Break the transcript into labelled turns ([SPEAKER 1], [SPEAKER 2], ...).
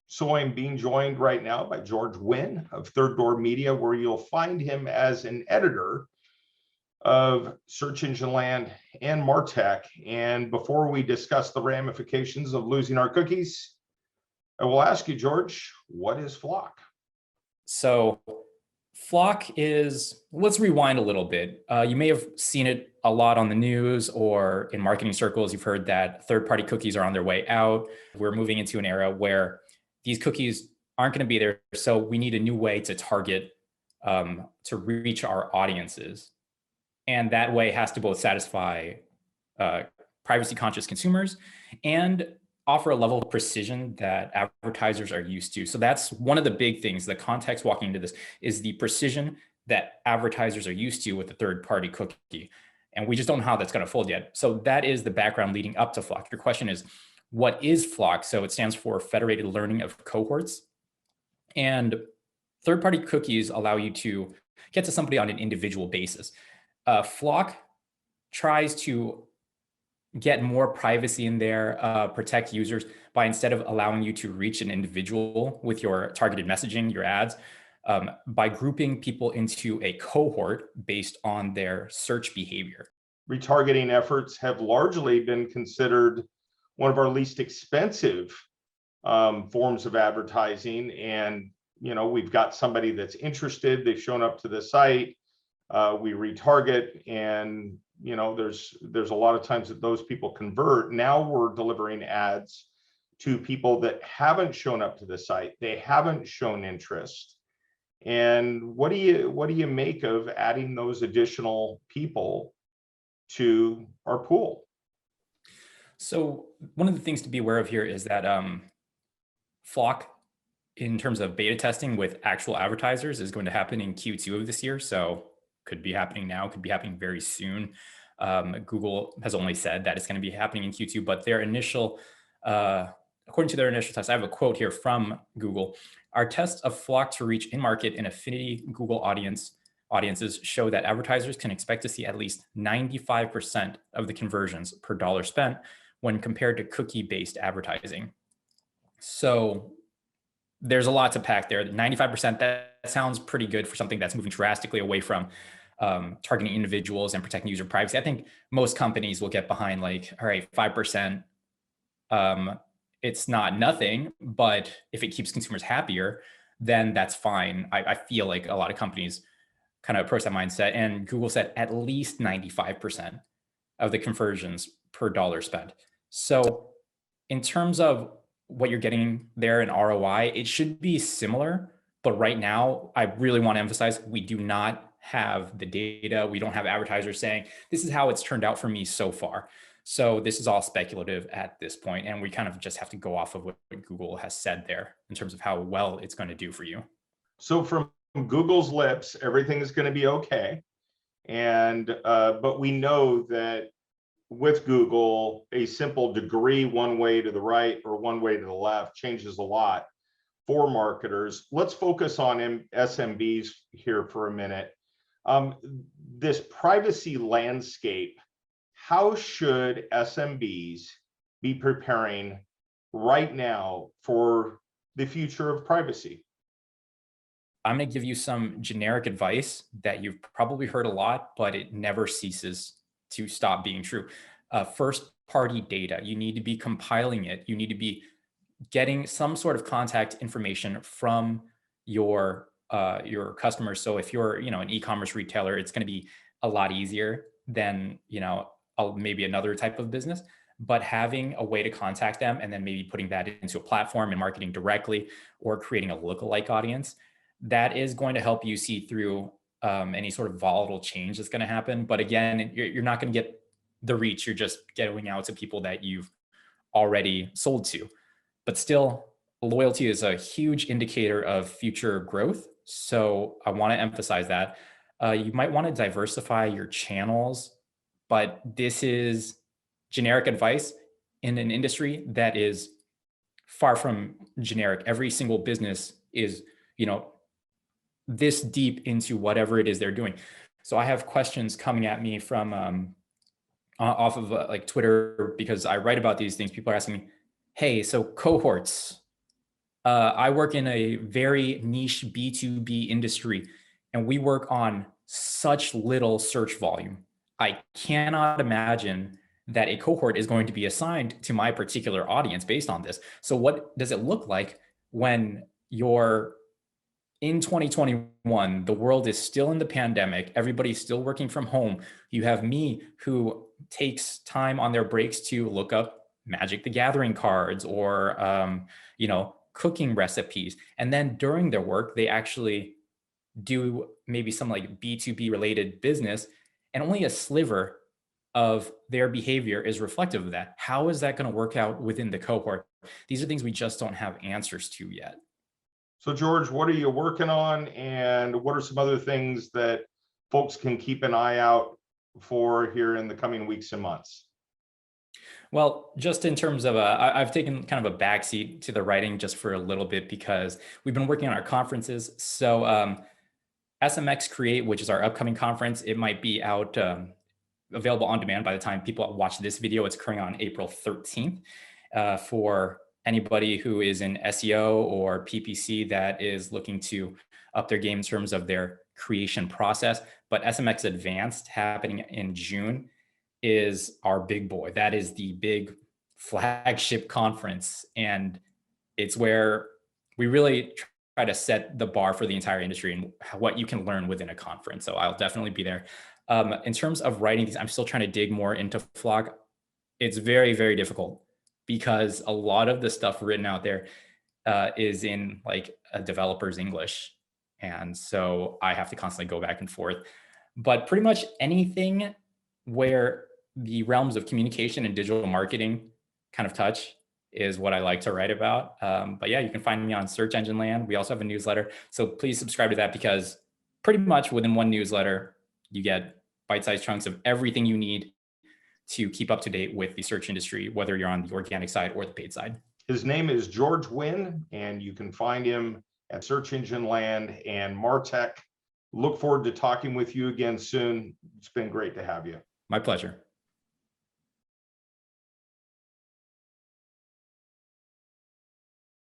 [SPEAKER 1] So I'm being joined right now by George Nguyen of Third Door Media, where you'll find him as an editor of Search Engine Land and MarTech. And before we discuss the ramifications of losing our cookies, I will ask you, George, what is FLoC?
[SPEAKER 2] So FLoC is, let's rewind a little bit. You may have seen it a lot on the news or in marketing circles. You've heard that third-party cookies are on their way out. We're moving into an era where these cookies aren't going to be there. So we need a new way to target, to reach our audiences. And that way has to both satisfy privacy-conscious consumers and offer a level of precision that advertisers are used to. So that's one of the big things. The context walking into this is the precision that advertisers are used to with the third-party cookie. And we just don't know how that's going to fold yet. So that is the background leading up to FLoC. Your question is, what is FLoC? So it stands for Federated Learning of Cohorts. And third-party cookies allow you to get to somebody on an individual basis. FLoC tries to get more privacy in there, protect users by, instead of allowing you to reach an individual with your targeted messaging, your ads, by grouping people into a cohort based on their search behavior.
[SPEAKER 1] Retargeting efforts have largely been considered one of our least expensive forms of advertising. And, you know, we've got somebody that's interested, they've shown up to the site, we retarget, and you know, there's a lot of times that those people convert. Now we're delivering ads to people that haven't shown up to the site, they haven't shown interest. And what do you make of adding those additional people to our pool?
[SPEAKER 2] So one of the things to be aware of here is that FLoC, in terms of beta testing with actual advertisers, is going to happen in Q2 of this year. So could be happening now, could be happening very soon. Google has only said that it's going to be happening in Q2, but their initial, according to their initial test, I have a quote here from Google. Our tests of FLoC to reach in-market and affinity Google audiences show that advertisers can expect to see at least 95% of the conversions per dollar spent when compared to cookie-based advertising. So there's a lot to pack there. 95%, that sounds pretty good for something that's moving drastically away from targeting individuals and protecting user privacy. I think most companies will get behind, like, all right, 5%, it's not nothing, but if it keeps consumers happier, then that's fine. I feel like a lot of companies kind of approach that mindset, and Google said at least 95% of the conversions per dollar spent. So in terms of what you're getting there in ROI, it should be similar. But right now, I really want to emphasize, we do not have the data. We don't have advertisers saying, this is how it's turned out for me so far. So this is all speculative at this point, and we kind of just have to go off of what Google has said there in terms of how well it's going to do for you.
[SPEAKER 1] So from Google's lips, everything is going to be okay. And but we know that with Google, a simple degree one way to the right or one way to the left changes a lot for marketers. Let's focus on SMBs here for a minute. This privacy landscape, how should SMBs be preparing right now for the future of privacy?
[SPEAKER 2] I'm going to give you some generic advice that you've probably heard a lot, but it never ceases to stop being true. First party data, you need to be compiling it. You need to be getting some sort of contact information from your customers. So if you're, an e-commerce retailer, it's going to be a lot easier than, maybe another type of business, but having a way to contact them and then maybe putting that into a platform and marketing directly or creating a lookalike audience, that is going to help you see through any sort of volatile change that's going to happen. But again, you're not going to get the reach. You're just going out to people that you've already sold to. But still, loyalty is a huge indicator of future growth. So I want to emphasize that. You might want to diversify your channels, but this is generic advice in an industry that is far from generic. Every single business is, this deep into whatever it is they're doing. So I have questions coming at me from off of like Twitter, because I write about these things. People are asking me, hey, so cohorts, I work in a very niche B2B industry, and we work on such little search volume. I cannot imagine that a cohort is going to be assigned to my particular audience based on this. So what does it look like when you're in 2021, the world is still in the pandemic, everybody's still working from home. You have me who takes time on their breaks to look up Magic the Gathering cards or cooking recipes. And then during their work, they actually do maybe some like B2B related business, and only a sliver of their behavior is reflective of that. How is that going to work out within the cohort? These are things we just don't have answers to yet.
[SPEAKER 1] So George, what are you working on, and what are some other things that folks can keep an eye out for here in the coming weeks and months?
[SPEAKER 2] Well, just in terms of, I've taken kind of a backseat to the writing just for a little bit because we've been working on our conferences. So SMX Create, which is our upcoming conference, it might be out available on demand by the time people watch this video. It's occurring on April 13th for anybody who is in SEO or PPC that is looking to up their game in terms of their creation process. But SMX Advanced happening in June is our big boy. That is the big flagship conference. And it's where we really try to set the bar for the entire industry and what you can learn within a conference. So I'll definitely be there. In terms of writing these, I'm still trying to dig more into FLoC. It's very, very difficult because a lot of the stuff written out there is in like a developer's English. And so I have to constantly go back and forth. But pretty much anything where the realms of communication and digital marketing kind of touch is what I like to write about. But yeah, you can find me on Search Engine Land. We also have a newsletter. So please subscribe to that because pretty much within one newsletter, you get bite-sized chunks of everything you need to keep up to date with the search industry, whether you're on the organic side or the paid side.
[SPEAKER 1] His name is George Nguyen, and you can find him at Search Engine Land and MarTech. Look forward to talking with you again soon. It's been great to have you.
[SPEAKER 2] My pleasure.